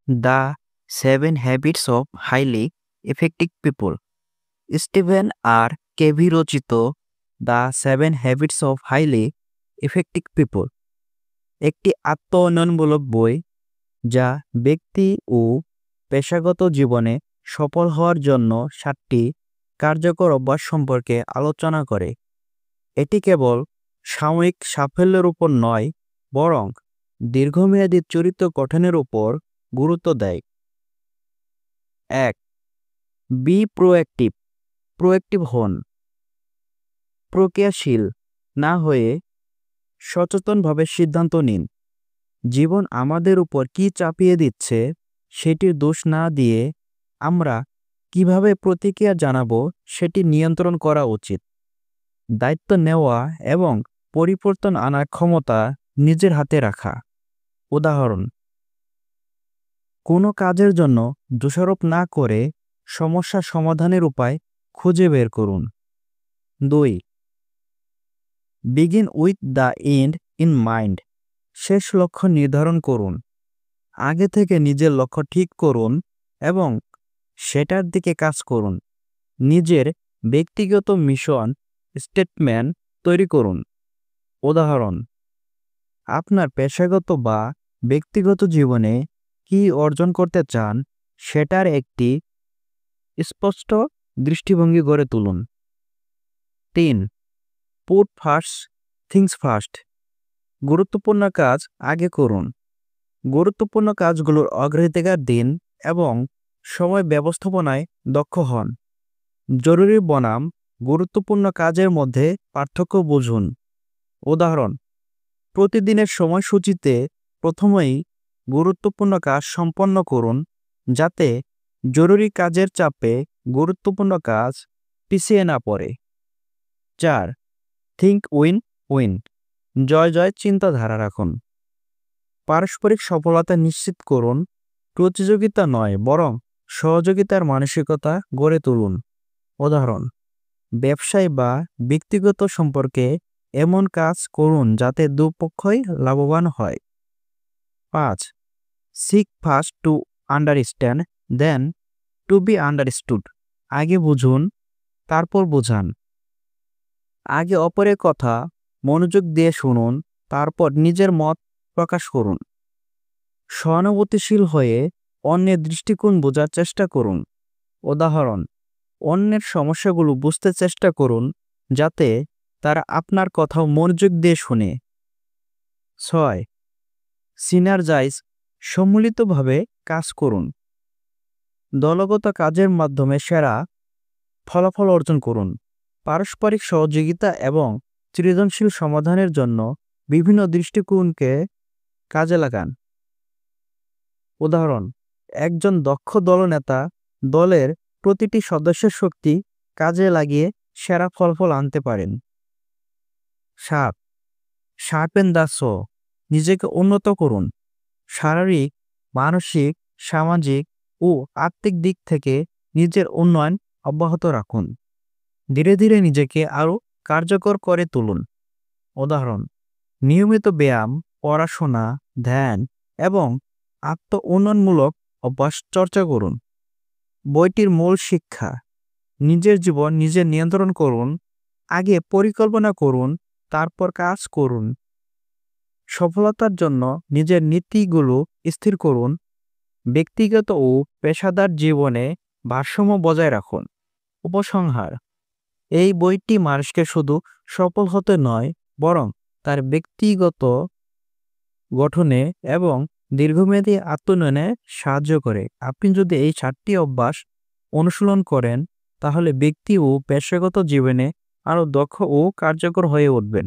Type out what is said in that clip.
The 7 habits of highly effective people. Steven আর Covey রচিত the 7 habits of highly effective people একটি আত্ম উন্নয়নমূলক বই যা ব্যক্তি ও পেশাগত জীবনে সফল হওয়ার জন্য 7টি কার্যকর অভ্যাস সম্পর্কে আলোচনা করে। এটি কেবল সাময়িক সাফল্যের উপর নয়, বরং দীর্ঘমেয়াদী চরিত্র গঠনের উপর গুরুত্ব দেয়। 1. B proactive. প্রোঅ্যাক্টিভ হন। প্রক্রিয়াশীল না হয়ে সচেতনভাবে সিদ্ধান্ত নিন। জীবন আমাদের উপর কি চাপিয়ে দিচ্ছে সেটির দোষ না দিয়ে আমরা কিভাবে প্রতিক্রিয়া জানাবো সেটি নিয়ন্ত্রণ করা উচিত। দায়িত্ব নেওয়া এবং পরিবর্তন আনার ক্ষমতা নিজের হাতে রাখা। উদাহরণ: কোনো কাজের জন্য দোষারোপ না করে সমস্যা সমাধানের উপায় খুঁজে বের করুন। 2. Begin with the end in mind. শেষ লক্ষ্য নির্ধারণ করুন। আগে থেকে নিজের লক্ষ্য ঠিক করুন এবং সেটার দিকে কাজ করুন। নিজের ব্যক্তিগত মিশন স্টেটমেন্ট তৈরি করুন। উদাহরণ: আপনার পেশাগত বা ব্যক্তিগত জীবনে কি অর্জন করতে চান সেটার একটি স্পষ্ট দৃষ্টিভঙ্গি গড়ে তুলুন। 3. Put first things first. গুরুত্বপূর্ণ কাজ আগে করুন। গুরুত্বপূর্ণ কাজগুলোর অগ্রাধিকার দিন এবং সময় ব্যবস্থাপনায় দক্ষ হন। জরুরি বনাম গুরুত্বপূর্ণ কাজের মধ্যে পার্থক্য বুঝুন। উদাহরণ: প্রতিদিনের সময়সূচিতে প্রথমেই গুরুত্বপূর্ণ কাজ সম্পন্ন করুন, যাতে জরুরি কাজের চাপে গুরুত্বপূর্ণ কাজ পিছিয়ে না পড়ে। 4. Think win win. জয় জয় চিন্তাধারা রাখুন। পারস্পরিক সফলতা নিশ্চিত করুন। প্রতিযোগিতা নয়, বরং সহযোগিতার মানসিকতা গড়ে তুলুন। উদাহরণ: ব্যবসায় বা ব্যক্তিগত সম্পর্কে এমন কাজ করুন যাতে দুপক্ষই লাভবান হয়। 5. Seek first to understand then to be understood. আগে বুঝুন, তারপর বোঝান। আগে অপরের কথা মনোযোগ দিয়ে শুনুন, তারপর নিজের মত প্রকাশ করুন। সহানুভূতিশীল হয়ে অন্যের দৃষ্টিকোণ বোঝার চেষ্টা করুন। উদাহরণ: অন্যের সমস্যাগুলো বুঝতে চেষ্টা করুন, যাতে তারা আপনার কথাও মনোযোগ দিয়ে শুনে। 6. সিনার্জাইজ। সম্মিলিতভাবে কাজ করুন। দলগত কাজের মাধ্যমে সেরা ফলাফল অর্জন করুন। পারস্পরিক সহযোগিতা এবং সৃজনশীল সমাধানের জন্য বিভিন্ন দৃষ্টিকোণকে কাজে লাগান। উদাহরণ: একজন দক্ষ দলনেতা দলের প্রতিটি সদস্যের শক্তি কাজে লাগিয়ে সেরা ফলাফল আনতে পারেন। 7. Sharpen the so. নিজেকে উন্নত করুন। শারীরিক, মানসিক, সামাজিক ও আত্মিক দিক থেকে নিজের উন্নয়ন অব্যাহত রাখুন। ধীরে ধীরে নিজেকে আরও কার্যকর করে তুলুন। উদাহরণ: নিয়মিত ব্যায়াম, পড়াশোনা, ধ্যান এবং আত্ম উন্নয়নমূলক অভ্যাস চর্চা করুন। বইটির মূল শিক্ষা: নিজের জীবন নিজে নিয়ন্ত্রণ করুন। আগে পরিকল্পনা করুন, তারপর কাজ করুন। সফলতার জন্য নিজের নীতিগুলো স্থির করুন। ব্যক্তিগত ও পেশাদার জীবনে ভারসাম্য বজায় রাখুন। উপসংহার: এই বইটি মানুষকে শুধু সফল হতে নয়, বরং তার ব্যক্তিগত গঠনে এবং দীর্ঘমেয়াদী আত্মোন্নয়নে সাহায্য করে। আপনি যদি এই 7টি অভ্যাস অনুশীলন করেন, তাহলে ব্যক্তি ও পেশাগত জীবনে আরও দক্ষ ও কার্যকর হয়ে উঠবেন।